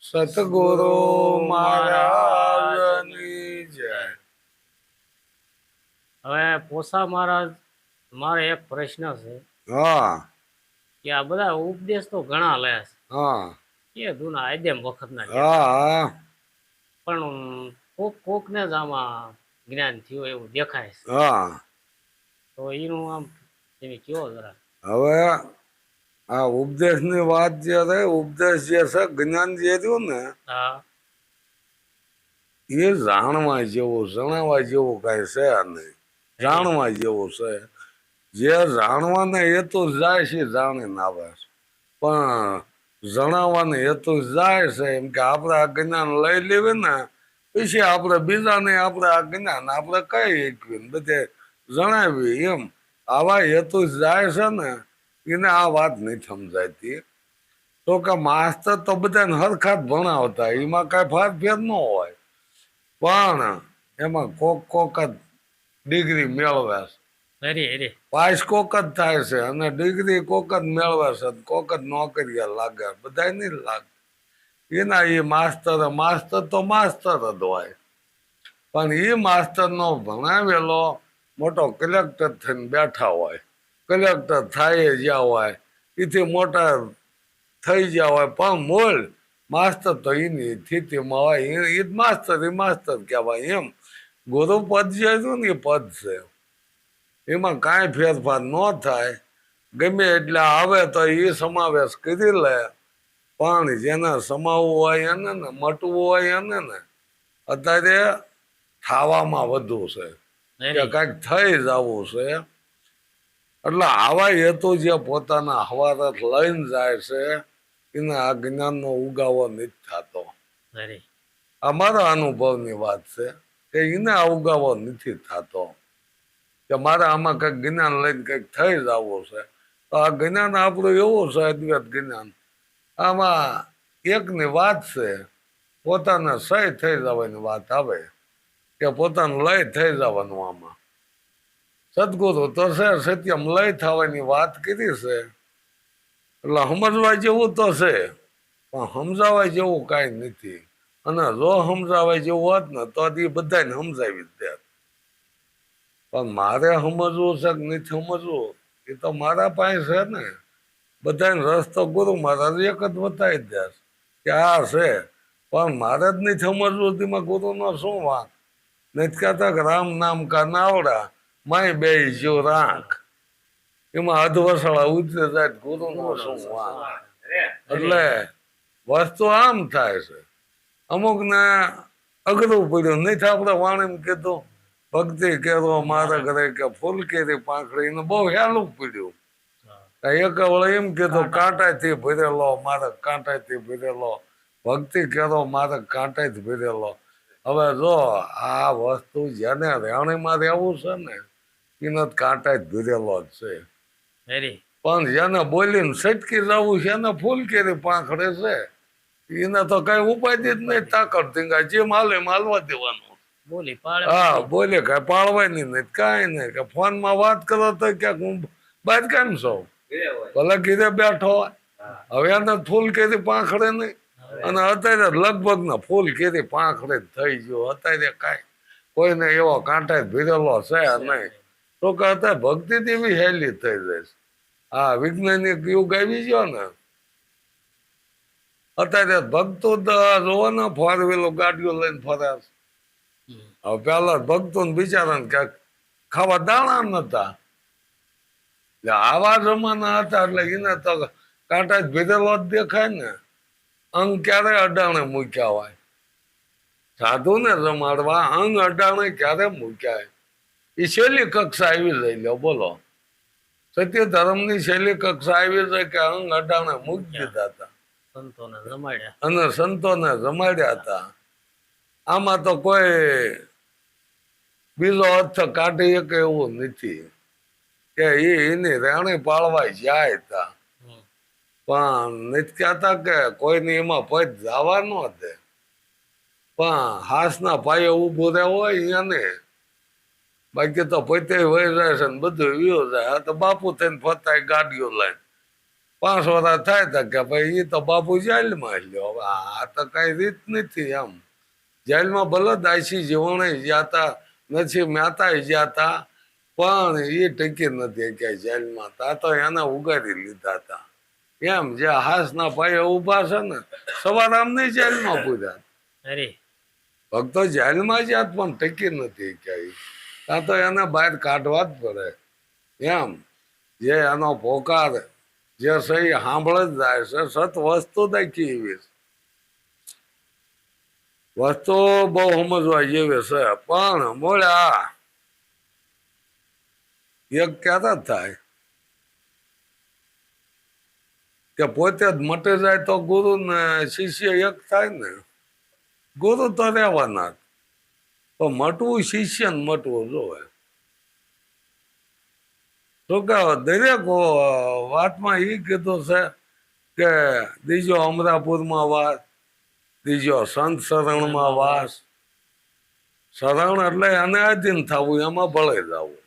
સતગુરુ મહારાજની જય. હવે પોસા મહારાજ, મારે એક પ્રશ્ન છે હા કે આ બધા ઉપદેશ તો ઘણા લે હા છે એ જૂના આદ્યમ વખતના લે હા હા પણ કોક ને જ આમાં જ્ઞાન થયું એવું દેખાય છે. હા. તો એનું આમ તમે કયો જરા. હવે આ ઉપદેશની વાત જે છે, ઉપદેશ જે છે, જ્ઞાન જે થયું ને હા એ જાણવા જેવું જણાવવા જેવું કઈ છે નહીં. જાણવા જેવું છે. જે જાણવાને હેતુ જાય છે જાણીને આવે છે, પણ જણાવવાને હેતુ જાય છે એમ કે આપણે આ જ્ઞાન લઈ લેવી ને પછી આપણે બીજાને આપણે આ જ્ઞાન આપણે કઈ એકવી બધે જણાવી એમ આવા હેતુ જાય છે ને એને આ વાત નહીં સમજાતી. તો કે માસ્તર તો બધાને હરખા જ ભણાવતા, એમાં કઈ ફેર ન હોય, પણ એમાં કોક જ ડિગ્રી મેળવે છે. પાસ કોક જ થાય છે અને ડિગ્રી કોક જ મેળવે છે, કોક જ નોકરી લાગે, બધા નહીં લાગે. એના એ માસ્તર તો માસ્તર જ હોય, પણ એ માસ્તર નો ભણાવેલો મોટો કલેક્ટર થઈને બેઠા હોય, કલેક્ટર થાય જ્યાં હોય એથી મોટા થઈ ગયા હોય, પણ મૂળ માસ્તર તો એની સ્થિતિમાં હોય એ જ માસ્તર કહેવાય. એમ ગુરુ પદ જે છે ને એ પદ છે, એમાં કાંઈ ફેરફાર ન થાય. ગમે એટલે આવે તો એ સમાવેશ કરી લે, પણ જેને સમાવવું હોય એને ને મટવું હોય એને ને અત્યારે ખાવામાં વધુ છે કે કઈક થઈ જવું છે. એટલે આવા હેતુ જે પોતાના હવારત લઈને જાય છે એને આ જ્ઞાનનો ઉગાવો નથી થતો. અમારા અનુભવની વાત છે કે એને આ ઉગાવો નથી થતો કે મારે આમાં કંઈક જ્ઞાન લઈને કંઈક થઈ જવું છે. તો આ જ્ઞાન આપણું એવું છે, અદ્વૈત જ્ઞાન, આમાં એકની વાત છે પોતાને સહી થઈ જવાની વાત આવે કે પોતાનું લય થઈ જવાનું. આમાં સદગુરુ તો છે સત્યમ લય થવાની વાત કરી છે, એટલે સમજવા જેવું તો છે, પણ સમજાવવા જેવું કાંઈ નથી. અને જો સમજાવવા જેવું હોત ને તો એ બધાને સમજાવી દે, પણ મારે સમજવું છે કે નથી સમજવું એ તો મારા પાસે છે ને. બધાને રસ્તો ગુરુ મહારાજ એક જ બતાવી દે કે આ છે, પણ મારે જ નહીં સમજવું તેમાં ગુરુનો શું વાંક. નથી કહેતા કે રામ નામ કા નાવડા માય બે જો રાખ, એમાં અધવસળા ઉતરી જાય ગુરુનો શું વાંક. એટલે વસ્તુ આમ થાય છે, અમુક ને અઘરું પડ્યું નથી. આપણે વાણીમાં કીધું ભક્તિ કેરો મારા ઘરે કે ફૂલ કેરી પાંખડી એને બહુ હેલું પડ્યું. એક વળે એમ કીધું કાંટાથી ભરેલો મારે કાંટાથી ભરેલો, ભક્તિ કેરો મારે કાંટાથી ભરેલો. હવે જો આ વસ્તુ જેને રહેણીમાં રહેવું છે ને એને કાંટા જ ભરેલો જ છે, પણ જેને બોલીને સટકી જવું છે એને ફૂલ કેરી પાંખડે છે, એને તો કઈ ઉપાધિ જ નહીં. તાકત ધીંગા જે માલે માલવા દેવાનું. હા બોલે કઈ પાડવાની નહીં, કઈ નહીં. કે ફોન માં વાત કરો તો ક્યાંક હું બહાર કેમ છો, ભલે ઘીરે બેઠો હોય. હવે એને ફૂલ કેરી પાંખડે નહીં, અને અત્યારે લગભગ ને ફૂલ કેરી પાંખડે જ થઈ ગયો. અત્યારે કઈ કોઈને એવો કાંટા ભીરેલો છે નહીં. તો કે અત્યારે ભક્તિ એવી હેલી થઈ જાય. હા વૈજ્ઞાનિક યુગ આવી ગયો ને, અત્યારે ભક્તો જોવો ને ફોર વ્હીલો ગાડીઓ લઈને ફરે. હવે પેલા ભક્તો ને બિચારાને ક્યાંક ખાવા દાણા નતા, આવા જમાના હતા. એટલે એને તો કાંટા જ ભીરેલો જ દેખાય ને. અંગ ક્યારે અડાણે મૂક્યા હોય, સાધુ ને રમાડવા અંગ અડાણે ક્યારે મૂક્યા એ છેલ્લી કક્ષા આવી જાય. લો બોલો, સત્ય ધર્મ ની છેલ્લી કક્ષા આવી જાય કે અંગ અડાણે મૂકી દીધા હતા અને સંતોને રમાડ્યા હતા. આમાં તો કોઈ બીજો અર્થ કાઢી શકે એવું નથી કે એની રેણી પાળવા જાય હતા, પણ નથી કહેતા કે કોઈને એમાં પદ જવા ન દે, પણ હાસના પાયે ઉભું રહેવું હોય એને. બાકી તો પોતે વહી જાય છે ને બધું વ્યુ જાય. આ તો બાપુ થઈને ફરતા ગાડીઓ લઈને, 5 વર્ષ થાય તો કે ભાઈ એ તો બાપુ જેલમાં લ્યો. હવે આ તો કઈ રીત નથી એમ. જેલમાં ભલે દાસી જીવણે જ્યાતા નથી મહેતા જ્યાતા પણ એ ટકી નથી કે જેલમાં તા તો એને ઉગાડી લીધા હતા એમ. જે હાસના પાયે ઉભા છે ને સવારામ નહીં જેલમાં પૂર્યા. અરે ભક્તો જેલમાં જ્યાં પણ ટકી નથી ક્યાંય. ત્યાં તો એને બહાર કાઢવા જ પડે એમ. જે એનો પોકાર જે સહી સાંભળે જ જાય છે. સત વસ્તુ દેખી એવી વસ્તુ બહુ સમજવા જેવી છે. પણ મોળ્યા એક ક્યારે થાય કે પોતે જ મટી જાય તો ગુરુ ને શિષ્ય એક થાય ને. ગુરુ તો રહેવાના જ. તો મટવું શિષ્ય ને મટવું જોવે. તો કે દરેક વાતમાં એ કીધું છે કે દીજો અમરાપુરમાં વાસ, દીજો સંત શરણમાં વાસ. શરણ એટલે એને આધીન થવું, એમાં ભળે જવું.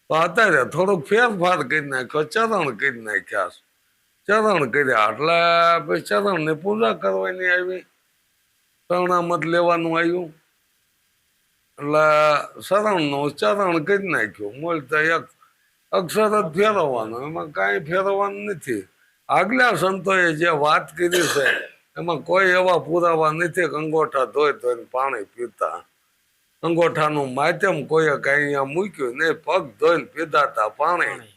તો અત્યારે થોડુંક ફેરફાર કરી નાખ્યો, ચરણ કરી નાખ્યા. ચરણ કર્યા એટલે પછી ચરણની પૂજા કરવાની આવી, શરણામત લેવાનું આવ્યું એટલે શરણનું ચરણ કરી નાખ્યું. મળતા એક અક્ષર જ ફેરવવાનું, એમાં કાંઈ ફેરવવાનું નથી. આગલા સંતોએ જે વાત કરી છે એમાં કોઈ એવા પુરાવા નથી કે અંગોઠા ધોઈ ધોઈને પાણી પીતા. અંગોઠાનું માધ્યમ કોઈએ કઈ અહીંયા મૂક્યું નહીં, પગ ધોઈને પીધા હતા પાણી.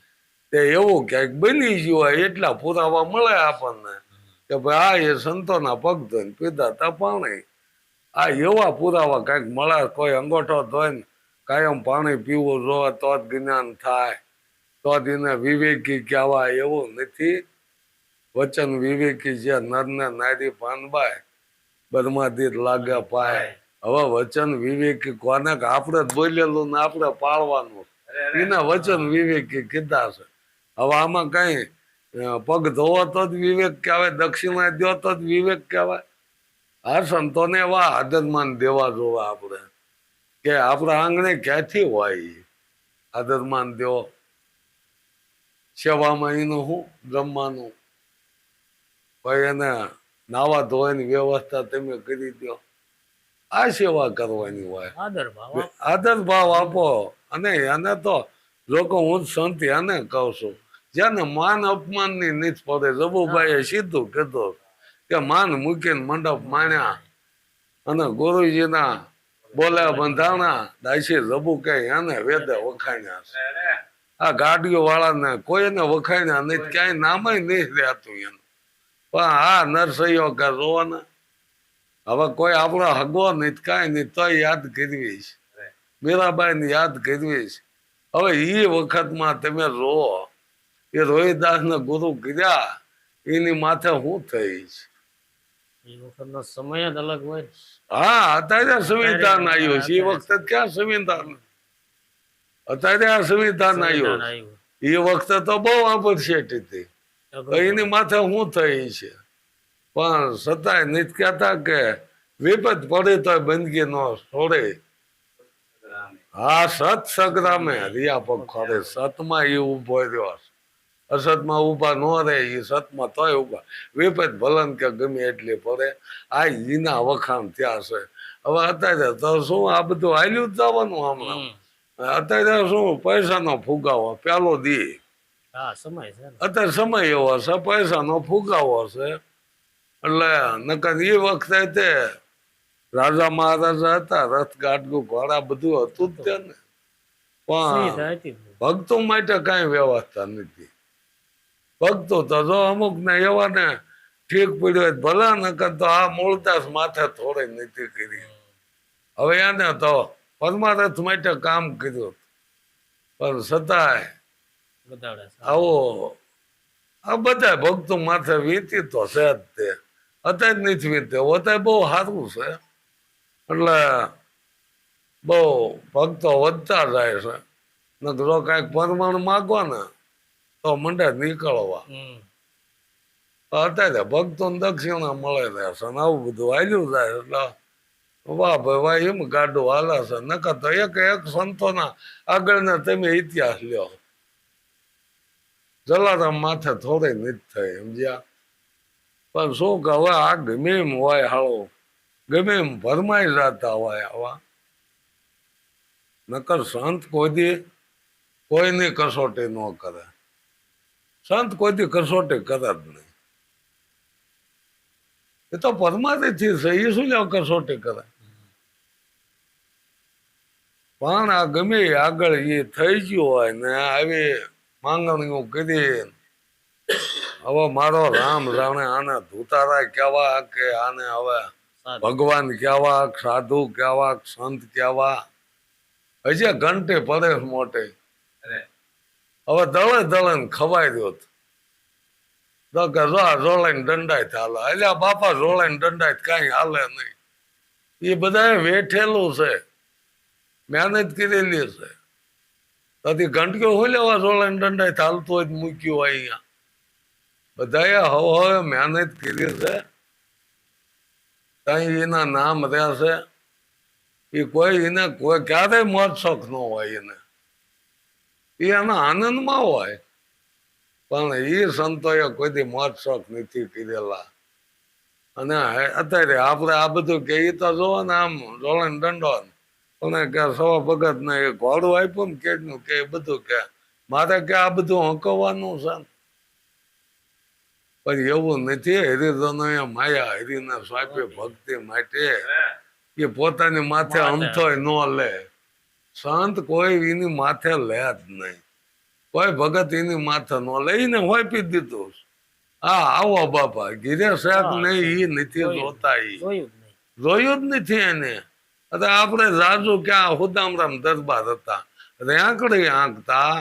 તે એવું ક્યાંક બની ગયું હોય એટલા પુરાવા મળે આપણને કે ભાઈ આ એ સંતોના પગ ધોઈને પીધા હતા પાણી. આ એવા પુરાવા કઈક મળે. કોઈ અંગોઠો ધોઈને કાયમ પાણી પીવું જોઈએ તો જ જ્ઞાન થાય, તો જ એને વિવેકી કહેવાય એવું નથી. વચન વિવેકી જે નરને નારી પાનબાય બરમાદીર લાગે પાય. હવે વચન વિવેકી કોને કે આપણે જ બોલેલું ને આપણે પાળવાનું, એના વચન વિવેકી કીધા છે. હવે આમાં કઈ પગ ધોવો તો જ વિવેક કહેવાય, દક્ષિણા દો તો જ વિવેક કહેવાય. આ સંતોને એવા આદરમાન દેવા જોવે આપણે કે આપણા આંગણે ક્યાંથી હોય આદરમાન દેવો. સેવામાં એનું શું જમવાનું, ભાઈ એને નાવા ધોવાની વ્યવસ્થા તમે કરી દો. આ સેવા કરવાની હોય. આદર ભાવ આપો. અને એને તો લોકો હું જ સંત એને કહું છું જેને માન અપમાન ની નીચ પડે. જબુભાઈએ સીધું કીધું કે માન મૂકીને મંડપ માણ્યા અને ગુરુજીના બોલ્યા બંધાણા. દાસી જબુ કે એને વેદે વખાણ્યા છે. આ ગાડીઓ વાળાને કોઈને વખાણ્યા નહીં, ક્યાંય નામે નહીં રહેતું એનું. પણ આ નરસૈયો કે જોવાના હવે કોઈ આપણો હગવો નહીં કાંઈ નહીં તો યાદ કરવી છે. મીરાબાઈ ને યાદ કરવી છે. હવે એ વખતમાં તમે જોવો એ રોહિદાસ ને ગુરુ કર્યા એની માથે શું થઈ છે. એ વખતનો સમય જ અલગ હોય. હા અત્યારે સંવિધાન આવ્યું છે. એ વખતે ક્યાં સંવિધાન, અત્યારે આ સંવિધાન આવ્યું. એ વખતે તો બહુ આપરસેટ હતી. એની માથે શું થઈ છે. પણ છતાંય નથી કહેતા કે વિપત પડે તો બંદગી નો છોડે. હા સત સંગ્રામે રિયા પગ ખોરે. સતમાં એ ઉભો રહ્યો, અસતમાં ઉભા ન રહે. એ સતમાં તોય ઉભા. વિપત ભલન કે ગમે એટલી પડે. આ એના વખાણ થયા છે. હવે અત્યારે તો શું આ બધું હાલ્યું જ જવાનું હમણાં. અત્યારે શું પૈસાનો ફુગાવો પેલો દી. અત્યારે સમય એવો છે પૈસાનો ફુગાવો છે. એટલે નકર એ વખતે તે રાજા મહારાજા હતા, રથ ગાડગું ઘોડા બધું હતું જ ત્યાં ને. પણ ભક્તો માટે કઈ વ્યવસ્થા નથી. ભક્તો તો જો અમુક ને એવા ને ઠીક પડ્યો ભલા નકર તો આ મૂળદાસ માથે થોડે નથી કરી. હવે એને તો પરમારથ માટે કામ કર્યું પણ છતાંય આવો આ બધા ભક્તો માથે વીતી તો છે જ તે. અત્યારે નથી વીતે અત્યારે બહુ સારું છે. એટલે બહુ ભક્તો વધતા જાય છે. જો કઈક પરમાણુ માગવા ને તો મંડે નીકળવા. અત્યારે ભક્તો દક્ષિણા મળે રહેશે ને આવું બધું હાલ્યું જાય. એટલે વાહ ભાઈ વાહ એમ ગાડું હાલે છે. નકર તો એક સંતોના આગળના તમે ઇતિહાસ લ્યો. જલારામ માથે થોડે નથી થઈ સમજ્યા. પણ શું કે હવે આ ગમે એમ હોય હાળો, ગમે એમ ભરમાઈ જતા હોય આવા, નકર સંત કોઈ દી કોઈની કસોટી ન કરે. સંત કોઈ દી કસોટી કરે જ નહીં. એ તો પરમાથી છે, એ શું લેવા કસોટી કરે. પણ આ ગમે આગળ એ થઈ ગયું હોય ને આવી માંગણીઓ કરી, હવે મારો રામ જાણે આને ધૂતારા કેવા કે આને હવે ભગવાન કેવા, સાધુ કેવા, સંત કેવા, હજી ઘંટે પડે મોટે. હવે દળે દળે ને ખવાઈ રહ્યો તો કે જોડાઈને દંડાય હાલે. એટલે બાપા જોડાઈને દંડાય કઈ હાલે નહીં. એ બધા વેઠેલું છે, મહેનત કરેલી છે. તેથી ઘંટીઓ હોય લેવા જોડાઈને દંડાય હાલતો હોય મૂક્યું હોય અહીંયા. બધાએ હવે મહેનત કરી છે, કઈ એના નામ રહેશે. એ કોઈ એને કોઈ ક્યારેય મોજ શોખ ન હોય એને, એ એના આનંદમાં હોય. પણ એ સંતોએ કોઈથી મોજ શોખ નથી કરેલા. અને અત્યારે આપણે આ બધું કે એ તો જોવો ને આમ જોડાઈને દંડો પણ કે સવા ભગત ને એ ઘોડું આપ્યું ને કેટલું કે બધું કે મારે કે આ બધું હંકવાનું છે. પણ એવું નથી. હરિજનો માયા હરિના સ્વાપે ભક્તિ માટે એ પોતાની માથે અમથોય ન લે. સંત કોઈ એની માથે લે જ નહીં. કોઈ ભગત એની માથે ન લે. એને હોપી દીધું. હા આવો બાપા ગીરે શાક નહીં એ નથી જોતા. જોયું જ નથી એને. આપણે રાજુ ક્યાં હુદામરામ દરબાર હતા, રેંકડી આંકતા,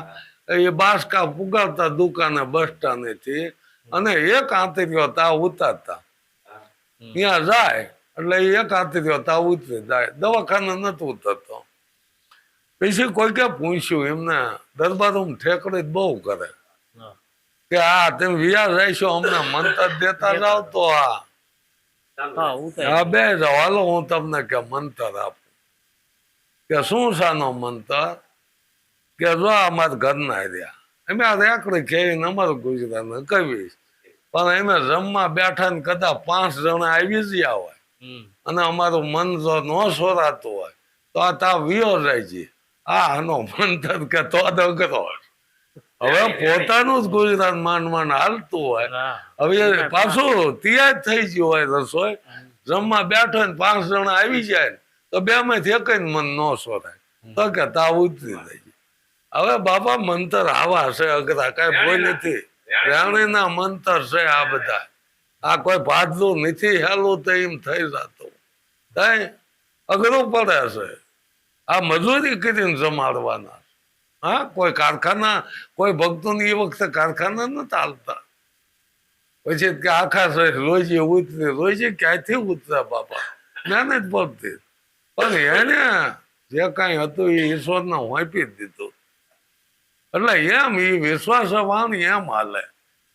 એ બાસકા પુગાડતા દુકાને બસ સ્ટાન્ડેથી, અને એક આંતરીઓ તા ઉતારતા. ત્યાં જાય એટલે એક આંતરીઓ તા ઉતરી જાય. દવાખાને નથી ઉતરતો. પછી કોઈ કે પૂછ્યું એમને દરબારમાં ઠેકડી બહુ કરે કે આ તમે વિયા જઈશો અમને મંતર દેતા જાવ તો આ બે જાવ હાલો હું તમને કે મંતર આપું. કે શું સાનો મંતર? કે જો અમારા ઘરના રહ્યા અમે આ રેકડી ખેવીને અમારું ગુજરાત કહીશ, પણ અમે જમવા બેઠા ને કદાચ 5 જણા આવી જ ગયા હોય અને અમારું મન જો ન સોરાતું હોય તો આ તા વિયો જાય છે. આનો મંતર કે તો દગરો. હવે પોતાનું જ ગુજરાત માંડ માંડ હાલતું હોય. હવે પાછું તૈયાર થઈ ગયું હોય રસોઈ, જમવા બેઠો ને 5 જણા આવી જાય તો 2 માંથી એક મન ન સોરાય તો કે તા ઉતરી જાય. હવે બાપા મંતર આવા છે અઘરા, કઈ બોલ નથી. રાણીના મંતર છે આ બધા. આ કોઈ ભાદલું નથી હેલું તો એમ થઈ જતું. કઈ અઘરું પડે છે. આ મજૂરી કરીને જમાડવાના. હા કોઈ કારખાના, કોઈ ભક્તોને એ વખતે કારખાના નથી હાલતા. પછી કે આખા રોજે ઉતરે, રોજે ક્યાંથી ઉતરે બાપા, મહેનત પડતી. પણ એને જે કઈ હતું એ ઈશ્વરને વાંપી દીધું. એટલે એમ એ વિશ્વાસ વાણી એમ હાલે.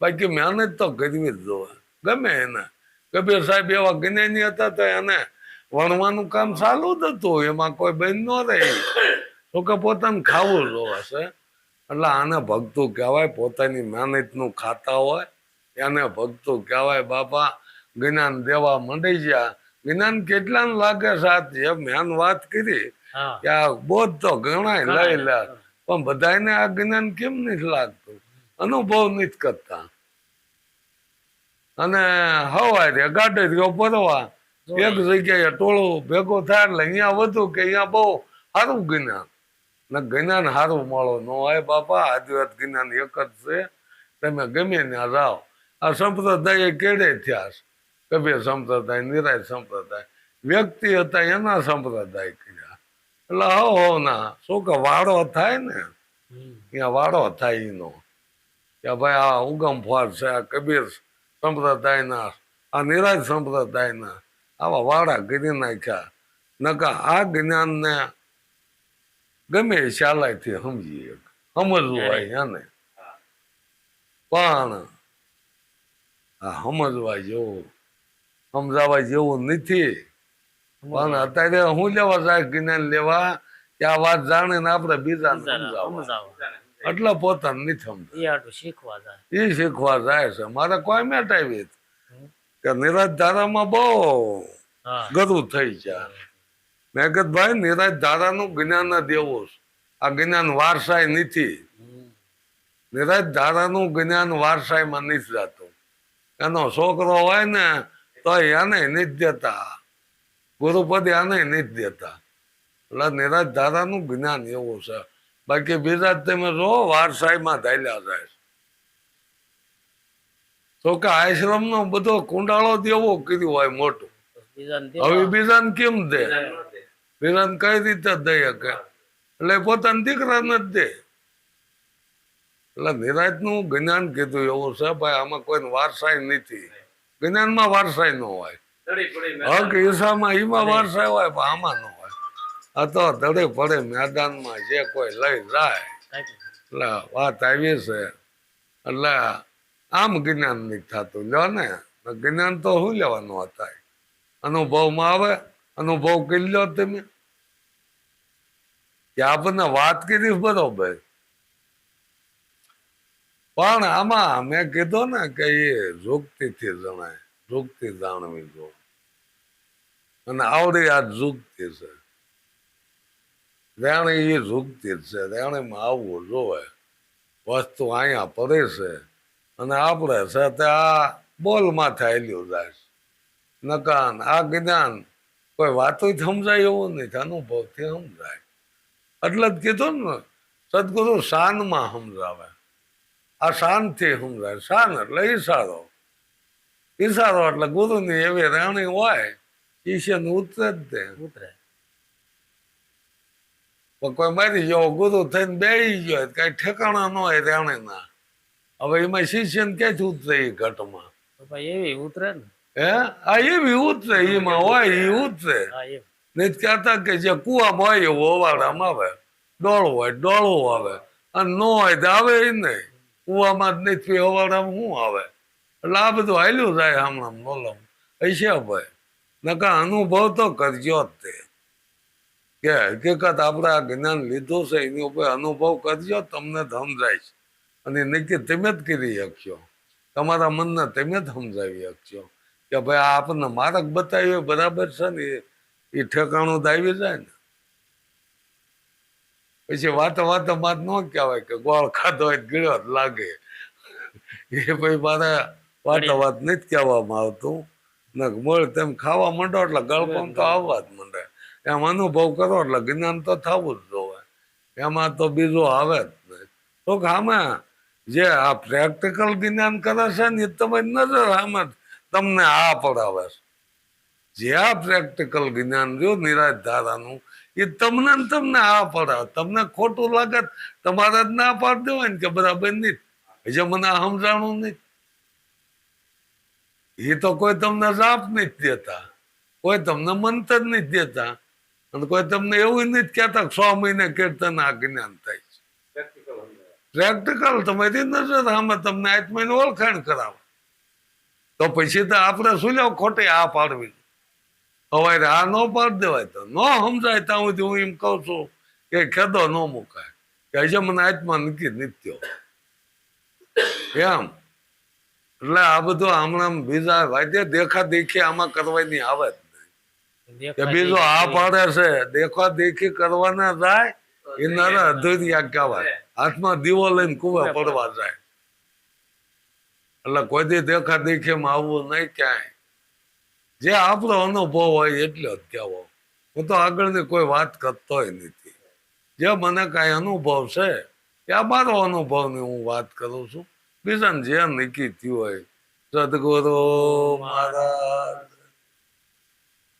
બાકી મહેનત તો કરવી જ જોવે ગમે એને. કબીર સાહેબ એવા જ્ઞાની હતા તો એને વણવાનું કામ ચાલુ જ હતું. એમાં કોઈ બેન ન રહી. તો કે પોતાને ખાવું જોવે છે. એટલે આને ભક્તું કહેવાય. પોતાની મહેનતનું ખાતા હોય એને ભક્તું કહેવાય. બાપા જ્ઞાન દેવા મંડી ગયા. જ્ઞાન કેટલાને લાગે સાથ જે મેન વાત કરી કે આ બોધ તો ઘણા લઈ લે, પણ બધાને આ જ્ઞાન કેમ નથી લાગતું? અનુભવ નથી કરતા. અને હવારે ગાડે રહ્યો પરવા એક જગ્યાએ ટોળું ભેગો થાય એટલે અહીંયા વધુ કે અહીંયા બહુ સારું જ્ઞાન ને જ્ઞાન સારું મળો ન હોય બાપા. આદિવાસ જ્ઞાન એક જ છે. તમે ગમે ત્યાં જાઓ. આ સંપ્રદાય કેડે થયા છે. કબીર સંપ્રદાય, નિરાય સંપ્રદાય, વ્યક્તિ હતા એના સંપ્રદાય કર્યા. એટલે હો ના શું કે વાળો થાય ને ત્યાં વાળો થાય એનો કે ભાઈ આ ઉગમ ફળ છે, આ કબીર સંપ્રદાયના, આ નિરાજ સંપ્રદાયના આવા વાળા કરી નાખ્યા. નકા આ જ્ઞાનને ગમે ચાલાયથી સમજીએ, સમજવું હોય એને. પણ આ સમજવા જેવું, સમજાવવા જેવું નથી. પણ અત્યારે હું લેવા જાય જ્ઞાન લેવા કે આ વાત જાણીને આપણે બીજાને સમજાવવા. એટલે પોતાને નથી સમજતા. એ આટલું શીખવા જાય. એ શીખવા જાય છે. મારે કોઈ મેટ આવી કે નિરાજ ધારામાં બહુ હા ગરું થઈ જાય. મેં કીધું ભાઈ નિરાજ ધારાનું જ્ઞાન જ એવું છે. આ જ્ઞાન વારસાઈ નથી. નિરાજ ધારાનું જ્ઞાન વારસાઈમાં નથી જતું. એનો છોકરો હોય ને તો એને નથી દેતા, ગુરુપદ એને નથી દેતા. એટલે નિરાજ ધારાનું જ્ઞાન એવું છે. બાકી બીજા તમે જો વારસાઈમાં ધાલ્યા જાય. તો કે આશ્રમ નો બધો કુંડાળો દેવો કર્યું હોય મોટું, બીજાને હવે બીજાને કેમ દે? બીજાને કઈ રીતે દે કે? એટલે પોતાના દીકરાને જ દે. એટલે નિરાજ નું જ્ઞાન કીધું એવું છે ભાઈ, આમાં કોઈ વારસાઈ નથી. જ્ઞાનમાં વારસાઈ ન હોય. હક ઈસામાં ઈમાં વારસાઈ હોય, પણ આમાં ન હોય. આ તો ધડે પડે મેદાનમાં જે કોઈ લઈ જાય. એટલે વાત આવી છે. એટલે આમ જ્ઞાન નથી થતું. લ્યો ને જ્ઞાન તો શું લેવાનું હતા? અનુભવમાં આવે. અનુભવ કરી લો તમે કે આપણને વાત કરી બરોબર, પણ આમાં મેં કીધું ને કે એ જુગતીથી જણાય. જુગતી જાણવી જો, અને આવડી આ જુગતી છે. રેણી એ જુગતી જ છે. રેણીમાં આવવું જોવે. વસ્તુ અહીંયા પડે છે અને આપણે છે તે આ બોલમાં થયેલું જાય. નકાન આ જ્ઞાન કોઈ વાતો સમજાય એવું નથી, અનુભવથી સમજાય. એટલે જ કીધું ને સદગુરુ શાનમાં સમજાવે. આ શાનથી સમજાય. શાન એટલે ઈશારો. ઈશારો એટલે ગુરુની એવી રાણી હોય, ઈશ્વર ઉતરે જ તે ઉતરે. પણ કોઈ મારી ગયો ગુરુ થઈને બેસી ગયો, કઈ ઠેકાણા ન હોય રાણીના. હવે એમાં શિષ્યને ક્યાંથી ઉતરે એ ઘટમાં? તો ભાઈ એવી ઉતરે ને. હે આ એવી ઉતરે, એમાં હોય એ ઉતરે. હા એમ. નહીં કહેતા કે જે કુવામાં હોય એવું ઓવાળામાં આવે. ડોળું હોય ડોળું આવે, અને ન હોય તો આવે એ નહીં. કુવામાં જ નથી, ઓવાળામાં શું આવે? એટલે આ બધું હાલ્યું જાય હમણાં બોલો હશે ભાઈ. નકા અનુભવ તો કરજો જ તે. કે હકીકત આપણે આ જ્ઞાન લીધું છે એની ઉપર અનુભવ કરજો, તમને સમજાય છે. અને નક્કી તમે જ કરી શકશો. તમારા મનને તમે જ સમજાવી શકશો કે ભાઈ આ આપણને માર્ગ બતાવ્યો બરાબર છે ને, એ ઠેકાણું તો આવી જાય ને. પછી વાતો માં ન કહેવાય કે ગોળ ખાધો હોય ગળ્યો જ લાગે. એ ભાઈ મારે વાતો વાત નથી કહેવામાં આવતું. ને મૂળ તેમ ખાવા માંડો એટલે ગળપણ તો આવવા જ માંડે. એમ અનુભવ કરો એટલે જ્ઞાન તો થવું જ જોવે. એમાં તો બીજું આવે જ નહીં. તો આમાં જે આ પ્રેક્ટિકલ જ્ઞાન કરે છે ને એ તમારી નજર આમાં તમને આ પડાવે છે. જે આ પ્રેક્ટિકલ જ્ઞાન રહ્યું નિરાજ ધારાનું, એ તમને ને તમને આ પડાવે. તમને ખોટું લાગે તમારે જ ના પાડી દેવાય ને કે બરાબર નહીં, હજે મને આ સમજાણું નહીં. એ તો કોઈ તમને જાપ નથી દેતા, કોઈ તમને મંતર નથી દેતા, અને કોઈ તમને એવું નથી કહેતા 6 મહિને કીર્તન આ જ્ઞાન થાય છે. પ્રેક્ટિકલ તમારી નજર આમે તમને આત્માની ઓળખાણ કરાવે. તો પછી તો આપણે શું લેવું ખોટી આ પાડવી? હવે આ ન પાડી દેવાય તો ન સમજાય ત્યાં સુધી હું એમ કહું છું કે ખેદો ન મુકાય કે હજે મને આત્મા નક્કી નિત્યો એમ. એટલે આ બધું હમણાં બીજા વાદ્ય દેખા દેખી આમાં કરવાની આવે જ નહીં. કે બીજો આ પાડે છે દેખા દેખી કરવાના જાય એ નરા અધૂરિયા કહેવાય. હાથમાં દીવો લઈને કુવા પડવા જાય. એટલે કોઈ દી દેખા દેખીમાં આવવું નહીં ક્યાંય. જે આપણો અનુભવ હોય એટલો જ કહેવો. હું તો આગળની કોઈ વાત કરતોય નથી. જે મને કાંઈ અનુભવ છે એ આ મારો અનુભવની હું વાત કરું છું. બીજાને જે નક્કી થયું હોય. સદગુરુ મહારાજ